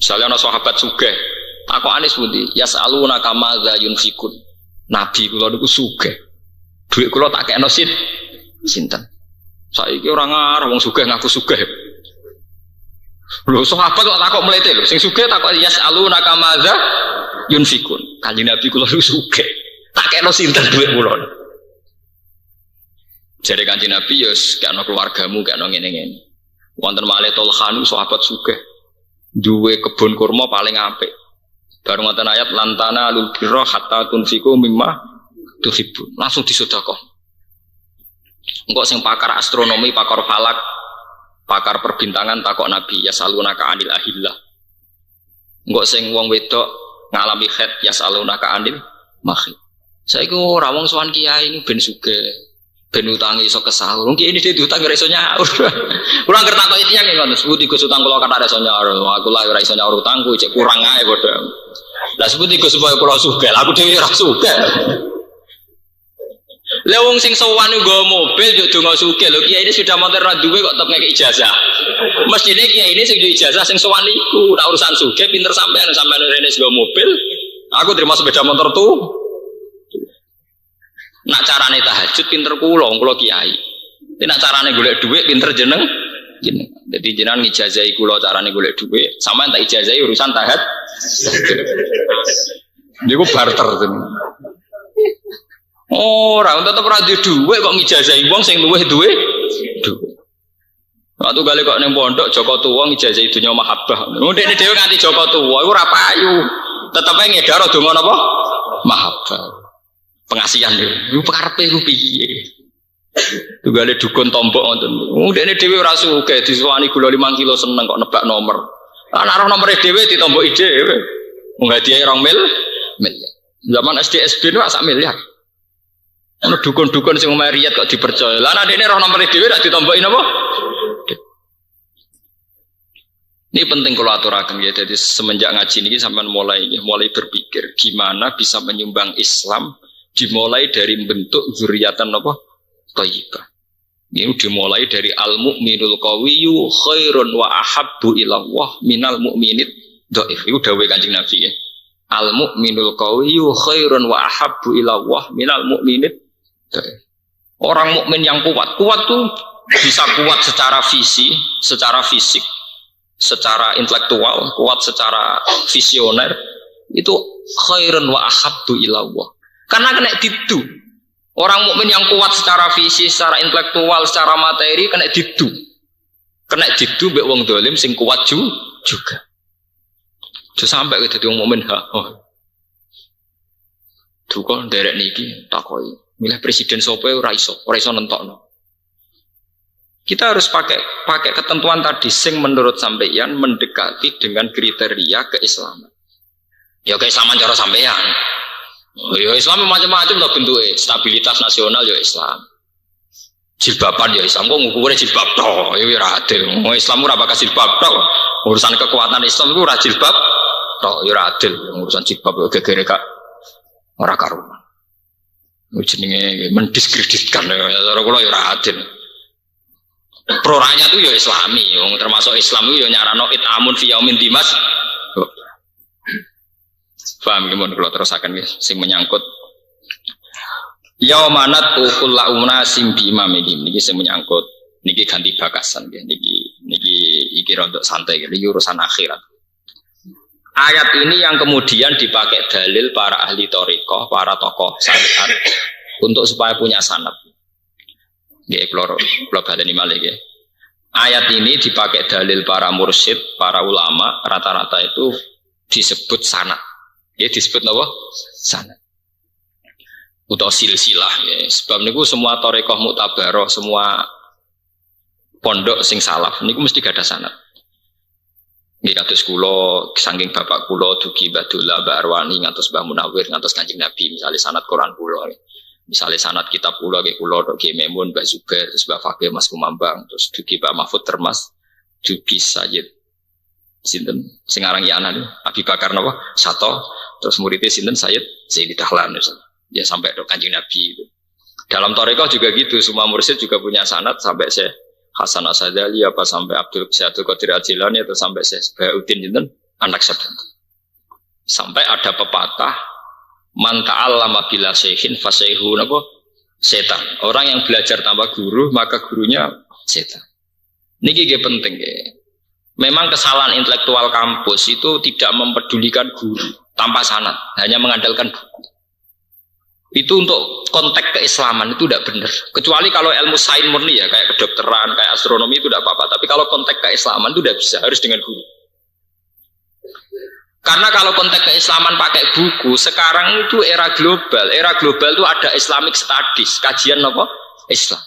Misalnya ana sahabat sugih, takokane pundi? Yas'aluna kama za yunfikun. Nabi kula niku sugih. Duit kula tak kekno sinten. Saiki ora ngarep wong sugih ngaku sugih. Lho sahabat kok takok mlete lho, sing sugih takok yas'aluna kama za yunfikun. Kanjeng Nabi kula niku sugih. Tak kekno sinten duit kula. Jare Kanjeng Nabi ya kekno keluargamu, kekno ngene-ngene. Wonten malih Tolhanu sahabat sugih. Duwe kebun kurma paling apik. Bareng wonten ayat lantana alul birra hatta tunfiku mimma tuhibbu. Langsung disedekah. Engko sing pakar astronomi, pakar falak, pakar perbintangan takok Nabi yasalunaka anil ahillah. Engko sing wong wedok ngalami haid yasalunaka anil mahid. Saiki ora wong sowan kiai ini ben sugih. Ben utangi iso kesahur. Mungkin ini dia diutang ora iso nyaur. Kurang ngerti kok iki yang ngono. Sebut iku utang kula kata iso nyaur. Aku lah ora iso nyaur utangku cek kurang ae padha. Lah sebut iku supaya kula sugih. Aku dhewe ora sugih. Lah wong sing sowan nggo mobil yo donga sugih lho. Kiai ini sudah motor ra duwe kok tetep ngeki ijazah. Mestine kiai ini sing duwe ijazah sing sowan iku. Nek urusan sugih pinter sampean rene nggo mobil. Aku terima sepeda motor tuh. Nak carane tahajud pinter kula kiai. Nek carane golek dhuwit pinter jeneng. Dadi jenengan ngijazahi kula carane golek dhuwit, sampean tak ijazahi urusan tahajud. Niku barter tenan. Ora tetep ora duwe dhuwit kok ngijazahi wong sing luwih duwe dhuwit. Waktu kali kok ning pondok Joko Tuwa ngijazahi dunya mahabbah. Ndekne dhewe nganti Joko Tuwa iku ora payu. Tetep ae ngedaro donga napa? Mahabbah. Pengasihan itu karepe ku piye tunggale dukun tombok ngoten ndekne dhewe ora sugih disuwani gula 5 kilo seneng kok nebak nomor ana roh nomere dhewe ditomboki dhewe wong hadiah 2 miliar zaman SD SB nu sak miliar ana dukun-dukun sing omahe riyad kok dipercaya lah ana ndekne roh nomere dhewe rak ditomboki napa ini penting kalau aturaken ya. Jadi semenjak ngaji ini sampean mulai berpikir gimana bisa menyumbang Islam. Dimulai dari bentuk zuriatan apa? Thayyibah. Ini dimulai dari al-mu'minul qawiyyu khairun wa ahabbu ila Allah minal mu'minid dhaif. Itu dawuh Kanjeng Nabi ya. Al-mu'minul qawiyyu khairun wa ahabbu ila Allah minal mu'minid dhaif. Orang mukmin yang kuat tuh bisa kuat secara fisik, secara intelektual, kuat secara visioner. Itu khairun wa ahabbu ila Allah. Karena kena didu. Orang mukmin yang kuat secara fisik, secara intelektual, secara materi kena didu. Kena didu mbek wong dolim sing kuat juga. Terus sampai ke dadi wong mukmin Duh kok nderek niki takoki. Milih presiden sapa ora iso nentokno. Kita harus pakai ketentuan tadi sing menurut sampeyan mendekati dengan kriteria keislaman. Ya keislaman cara sampeyan. Ya Islam macam-macam lah bentuknya. Stabilitas nasional ya Islam. Jilbaban ya Islam. Kok ngukurnya jilbab toh? Ya ora adil. Islam ora bakal jilbab toh. Urusan kekuatan Islam itu ora jilbab toh. Ya ora adil. Urusan jilbab ya gegere kak. Ora karuan. Jenenge mendiskreditkan ya. Cara kula ya ora adil. Pro rakyat itu ya Islami. Termasuk Islam itu ya nyarano it'amun fi yaumin dimas. Paham gimana kalau terusakan sing menyangkut yaumanat kullu unasim bi imamihim niki sing menyangkut niki ganti bakasan niki untuk santai niki urusan akhirat. Ayat ini yang kemudian dipakai dalil para ahli thariqah, para tokoh syariat untuk supaya punya sanad. Nggih kula baleni malih nggih. Ayat ini dipakai dalil para mursyid, para ulama rata-rata itu disebut sanad. Ya disebut apa? Sanad. Utawa silsilah ya. Sebab niku semua thariqah muktabarah, semua pondok sing salaf niku mesti gada sanad. Nggih kados kula saking bapak kula dugi Badullah Mbak Arwani ngantos Mbah Munawir ngantos Kanjeng Nabi misalnya sanad Quran kula. Misalnya sanad kitab kula nggih kula tok Ki Memun Mbak Zubair terus Mbak Fakih Mas Kumambang terus dugi Pak Mahfud Termas dugi Sayyid sinten sing aran Yana Abi Bakar napa Sato terus muridnya sinten Sayyid Zaini Dahlan ya sampai ke Kanjeng Nabi itu. Dalam thariqah juga gitu, semua mursyid juga punya sanad sampai Syekh Hasan Asadali apa sampai Abdul Qadir Al-Jilani atau sampai Syekh Bahauddin sinten anak sebentar. Sampai ada pepatah, man ta'allama bila syekhin fasayhu napa setan. Orang yang belajar tanpa guru maka gurunya setan. Niki penting ya. Memang kesalahan intelektual kampus itu tidak mempedulikan guru tanpa sanad, hanya mengandalkan buku. Itu untuk konteks keislaman itu tidak benar. Kecuali kalau ilmu sains murni ya, kayak kedokteran, kayak astronomi itu tidak apa-apa. Tapi kalau konteks keislaman itu tidak bisa, harus dengan guru. Karena kalau konteks keislaman pakai buku, sekarang itu era global. Era global itu ada Islamic Studies, kajian apa? Islam.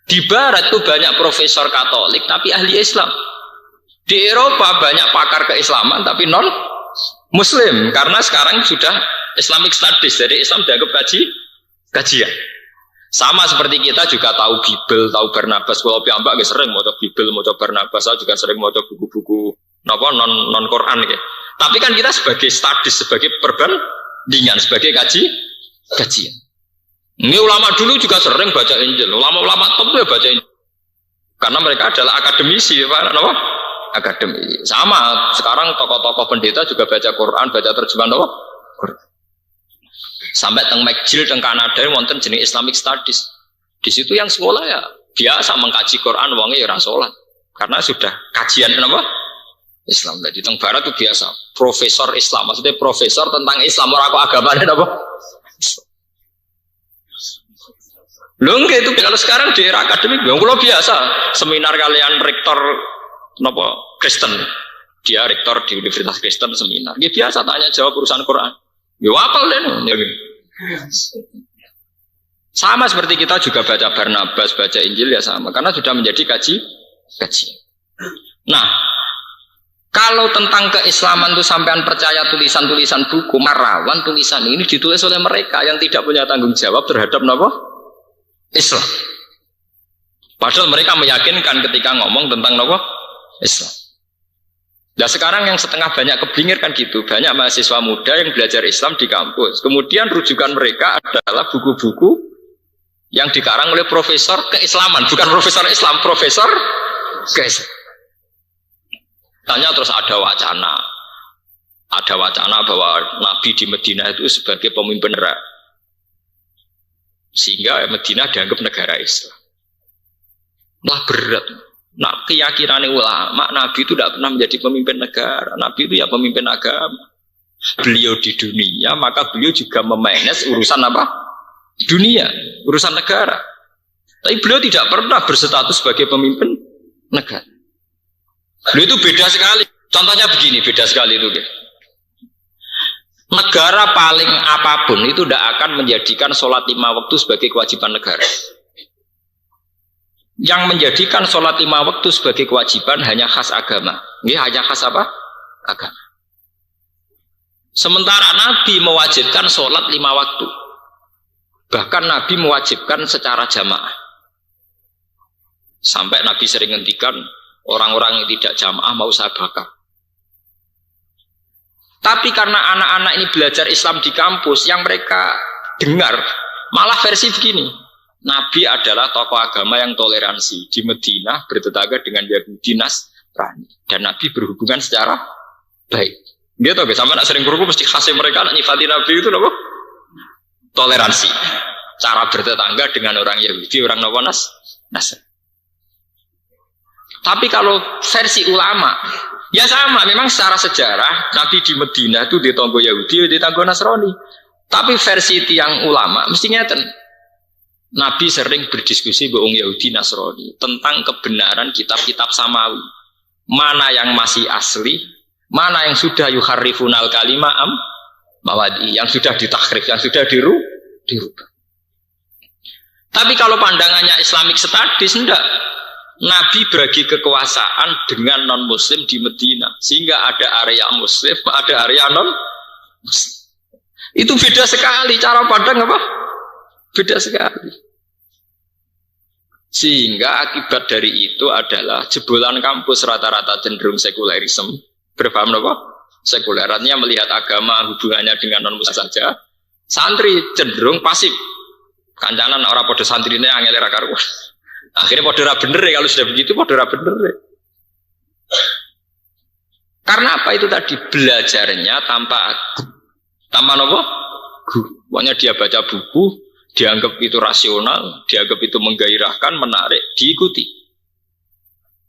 Di Barat itu banyak profesor Katolik tapi ahli Islam. Di Eropa banyak pakar keislaman tapi non Muslim, karena sekarang sudah Islamic Studies, jadi Islam dianggap kajian. Sama seperti kita juga tahu Bible, tahu Barnabas. Kalau piyambak sering mau Bible, mau Barnabas, saya juga sering mau buku-buku non Quran gitu. Tapi kan kita sebagai studies, sebagai perbandingan, sebagai kajian. Ini ulama dulu juga sering baca Injil, ulama-ulama top ya baca Injil, karena mereka adalah akademisi, apa? Akademi. Sama sekarang tokoh-tokoh pendeta juga baca Quran, baca terjemahan apa? Quran. Sampai teng McGill teng Kanada wonten jenis Islamic Studies. Di situ yang sekolah ya biasa mengkaji Quran, wonge ya ora salat. Karena sudah kajian apa? Islam. Jadi teng Barat itu biasa. Profesor Islam, maksudnya profesor tentang Islam, ora kok agamane apa? Lho itu kalau sekarang di era akademik, kalau biasa seminar kalian rektor nopo Kristen, dia rektor di Universitas Kristen seminar. Dia biasa tanya jawab urusan Quran. Ya apa deh? Sama seperti kita juga baca Barnabas, baca Injil ya sama, karena sudah menjadi kaji. Nah, kalau tentang keislaman itu sampean percaya tulisan-tulisan buku, marawan tulisan ini ditulis oleh mereka yang tidak punya tanggung jawab terhadap nopo Islam. Padahal mereka meyakinkan ketika ngomong tentang nopo Islam. Nah sekarang yang setengah banyak keblinger kan gitu, banyak mahasiswa muda yang belajar Islam di kampus. Kemudian rujukan mereka adalah buku-buku yang dikarang oleh profesor keislaman, bukan profesor Islam, profesor keislaman. Tanya terus ada wacana bahwa Nabi di Madinah itu sebagai pemimpin negara, sehingga Madinah dianggap negara Islam. Lah berat. Nah, keyakinan ulama, Nabi itu tidak pernah menjadi pemimpin negara. Nabi itu ya pemimpin agama. Beliau di dunia, maka beliau juga memanage urusan apa? Dunia, urusan negara. Tapi beliau tidak pernah berstatus sebagai pemimpin negara. Beliau itu beda sekali. Contohnya begini, beda sekali itu. Negara paling apapun itu tidak akan menjadikan sholat 5 waktu sebagai kewajiban negara. Yang menjadikan sholat 5 waktu sebagai kewajiban hanya khas agama. Ini hanya khas apa? Agama. Sementara Nabi mewajibkan sholat 5 waktu. Bahkan Nabi mewajibkan secara jamaah. Sampai Nabi sering ngendikan orang-orang yang tidak jamaah mau saya bakar. Tapi karena anak-anak ini belajar Islam di kampus, yang mereka dengar malah versi begini. Nabi adalah tokoh agama yang toleransi. Di Madinah bertetangga dengan Yahudi Nasrani. Dan Nabi berhubungan secara baik. Dia tahu gak? Sampai nak sering berhubung mesti khasnya mereka nak nyifati Nabi itu apa? Toleransi. Cara bertetangga dengan orang Yahudi, orang Nasrani. Tapi kalau versi ulama, ya sama. Memang secara sejarah Nabi di Madinah itu ditanggo Yahudi, ditanggo Nasrani. Tapi versi tiang ulama mestinya Nabi sering berdiskusi dengan Yahudi Nasrani tentang kebenaran kitab-kitab samawi. Mana yang masih asli, mana yang sudah yuharrifunal kalimah mawadi, yang sudah ditahrif, yang sudah dirubah. Tapi kalau pandangannya Islamic Studies, enggak. Nabi bagi kekuasaan dengan non-muslim di Madinah, sehingga ada area muslim, ada area non-muslim. Itu beda sekali cara pandang apa? Beda sekali. Sehingga akibat dari itu adalah jebolan kampus rata-rata cenderung sekulerisme. Berpaham apa? Sekulerannya melihat agama hubungannya dengan non-muslim saja. Santri cenderung pasif. Kancanan orang podo santri ini angel ra karuan. Akhirnya podo ra bener ya, kalau sudah begitu podo ra bener ya. Karena apa itu tadi belajarnya tanpa apa? Pokoknya dia baca buku, dianggap itu rasional, dianggap itu menggairahkan, menarik, diikuti.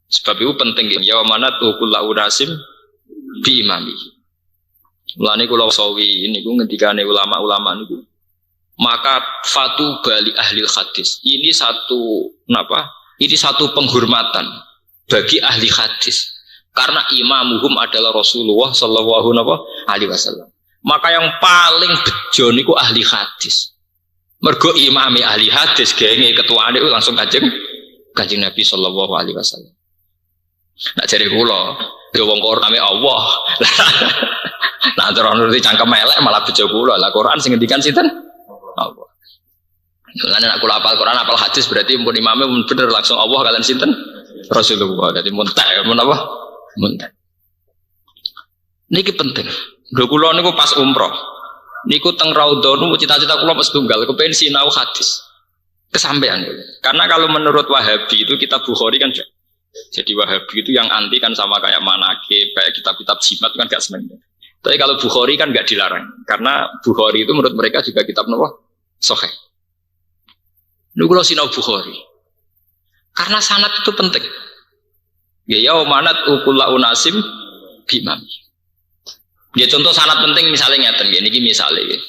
Sebab itu penting ya mana tuh kullau nasim bi imami. Mulane kula sawi niku ngendikane ulama-ulama niku. Maka fatu bali ahli hadis. Ini satu napa? Ini satu penghormatan bagi ahli hadis. Karena imamuhum adalah Rasulullah sallallahu alaihi wasallam. Maka yang paling bejo niku ahli hadis. Mergo imami ahli hadis genge ketuane langsung Kanjeng Nabi sallallahu alaihi wasallam. Nak jare kula, yo wong Qur'ane Allah. Nah, terus nuruti cangkem elek malah bejo kula. Lah Quran sing ngendikan sinten? Allah. Mulane nek kula hafal Quran, hafal hadis berarti mun imame mun bener langsung Allah kalian sinten? Rasulullah. Dadi muntak menapa? Muntak. Niki penting. Lho kula niku pas umroh. Niku teng Raudhah niku cita-cita kula pas tunggal kepengin sinau hadis. Kesampean. Karena kalau menurut Wahabi itu kitab Bukhari kan jadi Wahabi itu yang anti kan sama kayak Manaqib, kayak kitab-kitab jimat kan gak seneng. Tapi kalau Bukhari kan gak dilarang. Karena Bukhari itu menurut mereka juga kitab apa? Sahih. Niku kula sinau Bukhari. Karena sanad itu penting. Ya manat ukula unasim bimam. Ya contoh sanad penting misalnya ngeten niki misale.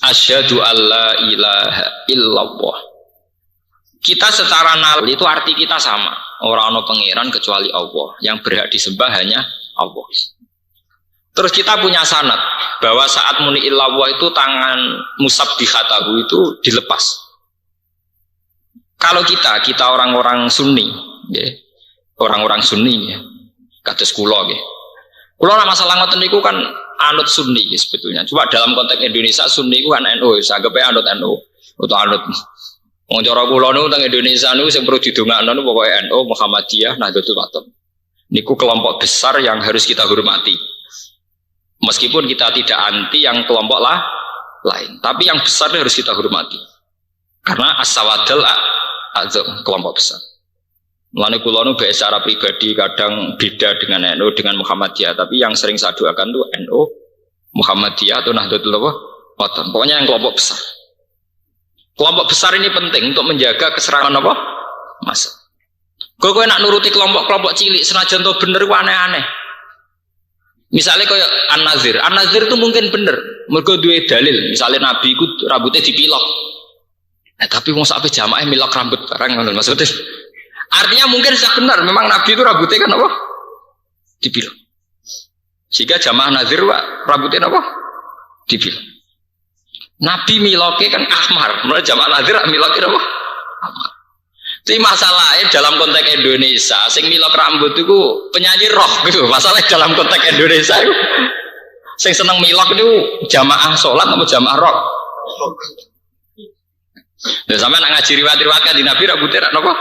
Asyhadu alla ilaha illallah. Kita secara nal itu arti kita sama. Orang ono pangeran kecuali Allah. Yang berhak disembah hanya Allah. Terus kita punya sanad bahwa saat muni illallah itu tangan musabbihatahu itu dilepas. Kalau kita orang-orang Sunni, ya, orang-orang Sunni, ya, kados kula, ya. Kula nek masalah ngoten niku kan anut Sunni ya, sebetulnya. Cuma dalam konteks Indonesia Sunni ku kan NU, saged anut NU utawa anut. Wong cara kula niku teng Indonesia niku sing perlu didongakno niku pokoke NU, Muhammadiyah, Nahdlatul Ulama. Niku kelompok besar yang harus kita hormati. Meskipun kita tidak anti yang kelompok lain, tapi yang besar harus kita hormati. Karena as-sawadul kelompok besar. Mulane kula nu secara pribadi kadang beda dengan NU dengan Muhammadiyah, tapi yang sering saya doakan tuh NU, Muhammadiyah atau Nahdlatul Ulama. Pokoknya yang kelompok besar. Kelompok besar ini penting untuk menjaga keserampan apa? Masa. Kowe nak nuruti kelompok-kelompok cilik senajan to bener ku aneh-aneh. Misalnya kayak An-Nazir. An-Nazir itu mungkin bener. Mergo duwe dalil. Misalnya Nabi ku rambutnya dipilok. Tapi wong sampai jamaah milok rambut barang ngono maksudnya. Artinya mungkin sudah benar memang Nabi itu rambutnya kan apa? Dipilok. Sehingga jamaah Nazir rambutnya apa? Dipilok. Nabi miloknya kan ahmar, mulai jamaah Nazir miloknya apa? Ahmar. Tapi masalahnya dalam konteks Indonesia, sing milok rambut itu penyanyi rock gitu. Masalahnya dalam konteks Indonesia itu, sing seneng milok itu jamaah sholat atau jamaah rock? Ya sampai nak ngaji riwayat-riwayat kan di Nabi rambutnya apa?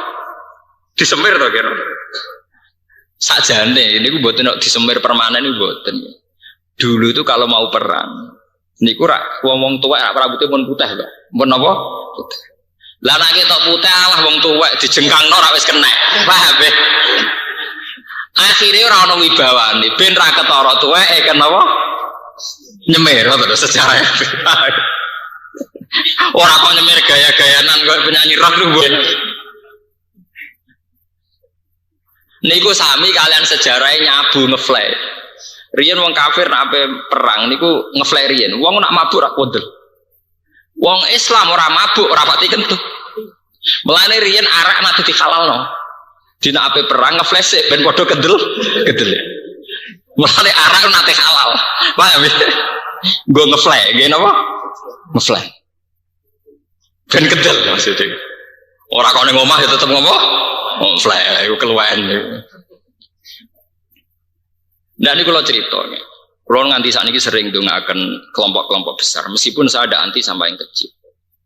Disemir toh kira. Sakjane ini gue buatin disemir permanen ini buatin. Dulu itu kalau mau perang. Niku rak wong tuwek rambutnya pun putih, Pak. Pun apa? Putih. Lah nek ketok putih alah wong tuwek dijengkangno ora wis kenek. Paham ya? Akhire ora ono wibawane, ben ra ketara tuweke kan apa? Nyemir terus secara. Ora kok nyemir gaya-gayanan kok penyanyi rock lho. Niku sami kalian sejarahnya nyabu ngeflare. Riyen wong kafir nak ape perang niku ngeflare riyen. Wong nak mabuk ora kondel. Wong Islam ora mabuk ora pati kentut. Mulane riyen arak nak dihalalno. Dina ape perang ngeflash ben padha kendel. Mulane arak nate halal. Paham ya? Nggo ngeflash, nggih napa? Ngeflash. Ben kendel maksudnya. Ora kok ning omah ya tetep ngopo? Ngeflash iku keluwen. Nah ini kalau cerita, kalau nganti saat ini sering dengarkan kelompok-kelompok besar, meskipun saya ada anti sama yang kecil,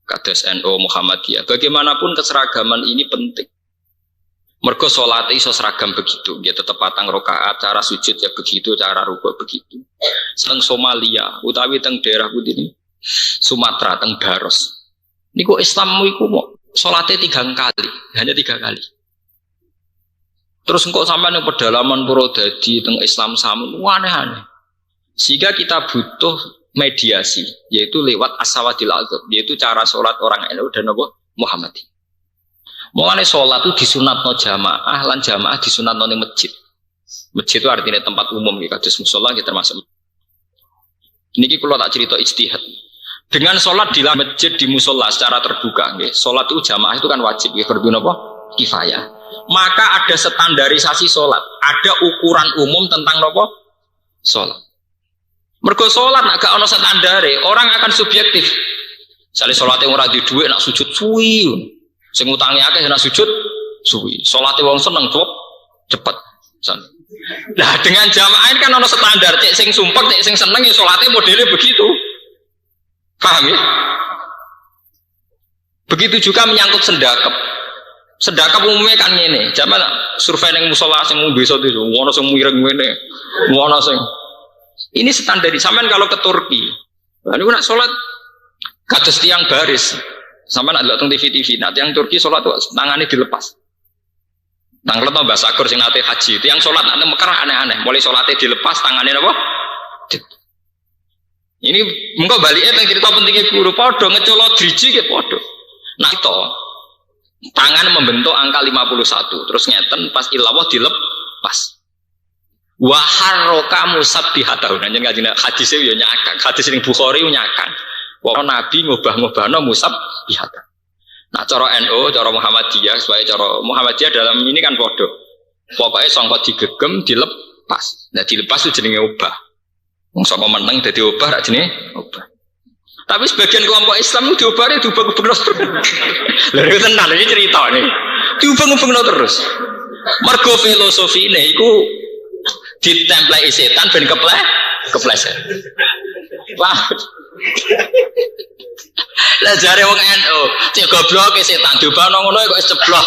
kados NU Muhammadiyah. Bagaimanapun keseragaman ini penting. Mergo sholat iso seragam begitu, dia tetap patang rokaat, cara sujud ya begitu, cara rukuk begitu. Teng Somalia, utawi teng daerah ini, Sumatera, teng Baros. Niku Islam iku mau sholatnya 3 kali, hanya 3 kali. Terus engkau sampai yang pedalaman Purwodadi teng Islam sama aneh-aneh. Sehingga kita butuh mediasi, yaitu lewat as-sawadil adzab, yaitu cara sholat orang NU dan Muhammadi. Mulane sholat itu disunatno jamaah, lan jamaah disunatno ning masjid. Masjid itu artinya tempat umum, kados mushola kita termasuk. Niki kalau tak cerita ijtihad. Dengan sholat di masjid di musola secara terbuka, sholat itu jamaah itu kan wajib, fardhu napa? Kifayah. Maka ada standarisasi sholat, ada ukuran umum tentang nopo sholat. Mergo sholat nak gak ono standare, orang akan subjektif. Misalnya sholatnya ora di dhuwit nak sujud suwi, sing utange akeh nak sujud suwi. Sholatnya wong seneng cepet. Nah dengan jamaah kan ono standar, cek sing sumpek, cek sing seneng ya sholatnya modelnya begitu. Paham ya? Begitu juga menyangkut sedekap. Sedekap umumnya kan ngene, jaman survei yang musola sing bisa itu, wono sing mireng ngene, wono sing. Ini standar. Sampean kalau ke Turki, niku nak salat kados tiang baris. Sampean nak delok teng TV-TV, nak tiang Turki salat tangane dilepas. Nang kleto Mbah Sagur sing nate haji, tiang salat nak Mekah aneh-aneh, mulai salate dilepas tangane napa? Ini mengko balike teng cerita pentingnya guru padha ngecolot driji ke padha. Nah itu tangan membentuk angka 51 terus ngeten pas ilawah dilepas wa harraka musabbihatahu nang jeneng hadise yo nyakang hadis ning Bukhari yo nyakang wa nabi ngubah-ngubahno musabbihatahu. Nah cara NU cara Muhammadiyah supaya cara Muhammadiyah dalam ini kan padha pokoknya sangka digegem dilepas. Nah dilepas itu jenenge obah wong saka meneng dadi obah ra jenenge obah. Tapi sebagian kelompok Islam itu diubahnya diubah-ubah terus. Lalu tenang ini cerita nih. Diubah-ubah terus. Mergo filosofi ini itu ditemplei setan ben kepleset. Wah. Lah jare wong NU, cek goblok setan diubah ngono kok ceblok.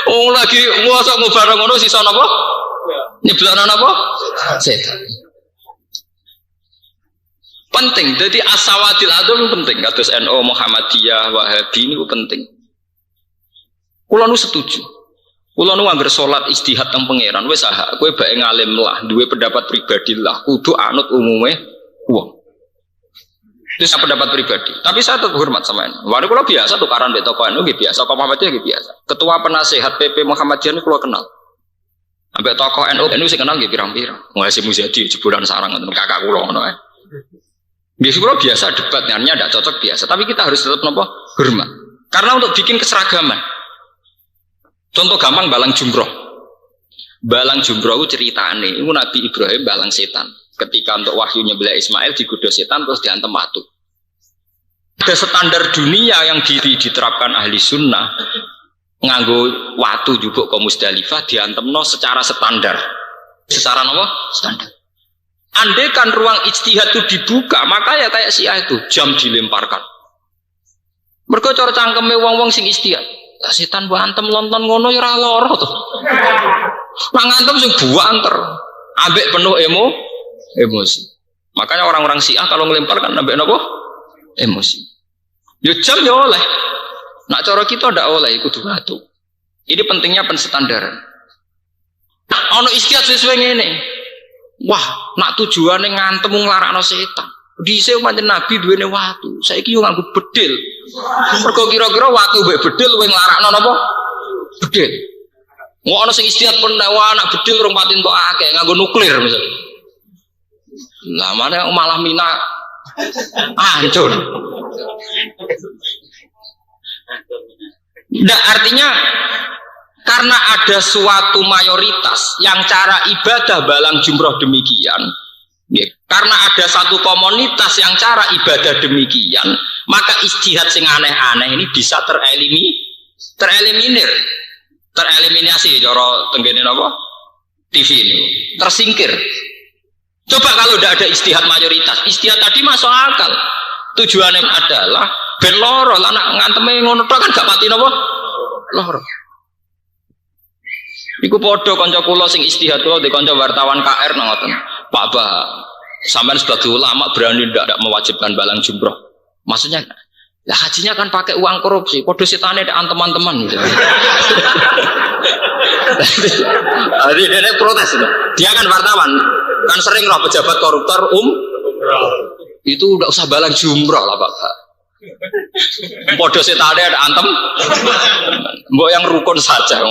Oh lagi mosok ngubah ngono sisa napa? Nyeblokno napa? Setan. Penting, jadi as-sawadil adzab penting. Kados NU Muhammadiyah Wahabi ini penting. Kula nu setuju. Kula nu anggere salat ijtihad teng pangeran wis ah kowe bae ngalim lah, duwe pendapat pribadi lah, kudu anut umume wong. Itu saya pendapat pribadi. Tapi saya tetap hormat sama ini. Waduh kula biasa tukaran mbek tokoh NU nggih biasa, tokoh Muhammadiyah nggih biasa. Ketua penasehat PP Muhammadiyah niku kula kenal. Ambek tokoh NU sing kenal nggih pirang-pirang. Mulai si Muzadi jebolan sarang ngoten kakak kula ngono ae. Biasa biasa debat nyarnya tidak cocok biasa, tapi kita harus tetap nopo hormat. Karena untuk bikin keseragaman. Contoh gampang balang jumroh. Balang jumroh itu ceritane, itu Nabi Ibrahim balang setan. Ketika untuk wahyu nyembelih Ismail digoda setan terus diantem watu. Ada standar dunia yang diterapkan ahli sunnah. Nganggo watu jubuk ke Musdalifah diantemno secara standar. Secara apa? Standar. Andai kan ruang ijtihad itu dibuka, maka ya kayak Syiah itu jam dilemparkan. Mergo cara cangkeme wong-wong sing ijtihad. Lah setan mbok antem lonton ngono ya ora lara to. Nang antem sing buanter. Ambek penuh emosi. Makanya orang-orang Syiah kalau ngelemparkan ambek napa? Emosi. Yo jam yo oleh. Nak cara kita ndak oleh kudu watu. Ini pentingnya penstandaran. Ono ijtihad sesuai ngene. Wah, nak tujuane ngantem nglarakno setan. Dhisik pancen Nabi duwene watu. Saiki yo nganggo bedil. Mergo kira-kira watu mbek bedil luwih nglarakno napa? Bedil. Wong ana sing ijtihad pun anak bedil rong pati entuk akeh nganggo nuklir misalnya. Lah mana malah mina hancur. Nah, artinya karena ada suatu mayoritas yang cara ibadah balang jumroh demikian, ya, karena ada satu komunitas yang cara ibadah demikian, maka ijtihad sing aneh-aneh ini bisa tereliminasi cara tenggene apa? TV ini tersingkir. Coba kalau tidak ada ijtihad mayoritas, ijtihad tadi masuk akal. Tujuannya adalah ben loro, anak nganteme ngono tok kan gak pati napa? Loro. Iku padha kanca kula sing ijtihad kula di kanca wartawan KR nang ngoten. Pak Bah, sampean sebagai ulama berani ndak mewajibkan balang jumroh. Maksudnya Lah hajinya kan pakai uang korupsi, podo setane ada teman-teman gitu. Jadi dia protes itu. Dia kan wartawan, kan sering lah pejabat koruptor itu udah usah balang jumroh lah Pak. Podo setane ada antem, mbok yang rukun saja.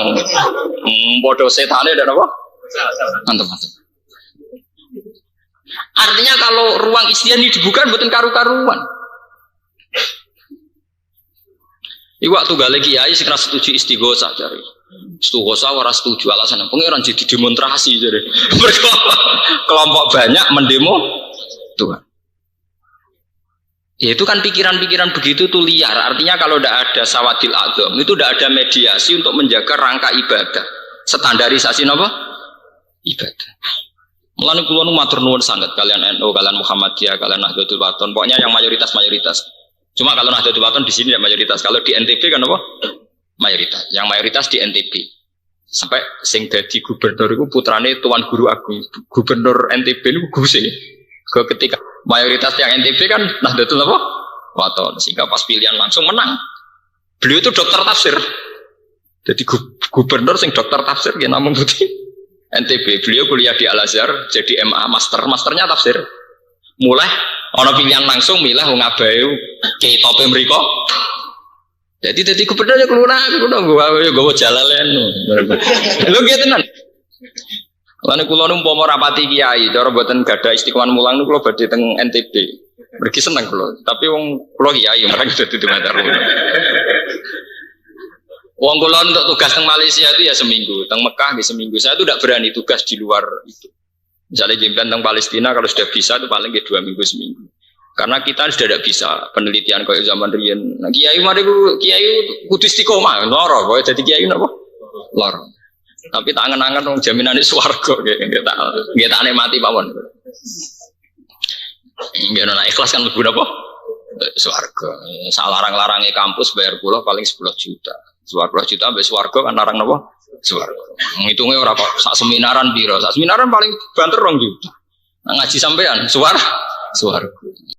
Podo setane ada apa? Antem-antem. Artinya kalau ruang istiadah ini dibuka bukan karu-karuan. Iwak tuh gale kiai sing ra setuju istighosah cari. Istighosah ora setuju alasan pangeran jadi demonstrasi jadi. Kelompok banyak mendemo Tuhan. Ya itu kan pikiran-pikiran begitu tuh liar. Artinya kalau tidak ada sawadil adzam itu tidak ada mediasi untuk menjaga rangka ibadah. Standarisasi apa? Ibadah. Mulane kula nu matur nuwun sanget kalian NU, kalian Muhammadiyah, kalian Nahdlatul Wathon. Pokoknya yang mayoritas. Cuma kalau Nahdlatul Wathon di sini tidak mayoritas. Kalau di NTB kan apa? Mayoritas. Yang mayoritas di NTB. Sampai sing dadi gubernur itu putrane Tuan Guru Agung. Gubernur NTB itu guse. Ketika mayoritas yang NTB kan Nahdlatul Wathon. Sehingga pas pilihan langsung menang. Beliau itu dokter tafsir. Jadi gubernur sing dokter tafsir ya namung putih. NTB. Beliau kuliah di Al-Azhar jadi MA masternya tafsir. Mulai ana pilihan langsung milah wong abahe ki tope mriko. Jadi gubernur kelurahan nggawa jalalen. Lho nggih tenan. Lan kula nu umpama rapati kiai cara mboten gadah istiqomah mulang niku kula badhe teng NTB. Mergi seneng kula. Tapi wong kula kiai marang dadi dumatar. Wong kula untuk tugas teng Malaysia itu ya seminggu, teng Mekah di seminggu. Saya itu tidak berani tugas di luar itu. Misalnya jemben tentang Palestina kalau sudah bisa itu paling 2 minggu seminggu. Karena kita sudah tidak bisa penelitian kayak zaman riyen. Nah, kiai mari kiai kudu istiqomah, loro kowe dadi kiai napa? Loro. Tapi tak angen-angen wong jaminane swarga nggih tak nikmati pawon. Nggih ana ikhlas kan mlebu napa? Swarga. Salarang-larange kampus bayar kula paling 10 juta. 10 juta ambek swarga kan larang napa? Swarga. Ngitungnya ora kok sak seminaran piro? Sak seminaran paling banter 2 juta. Nah, ngaji sampean swarga.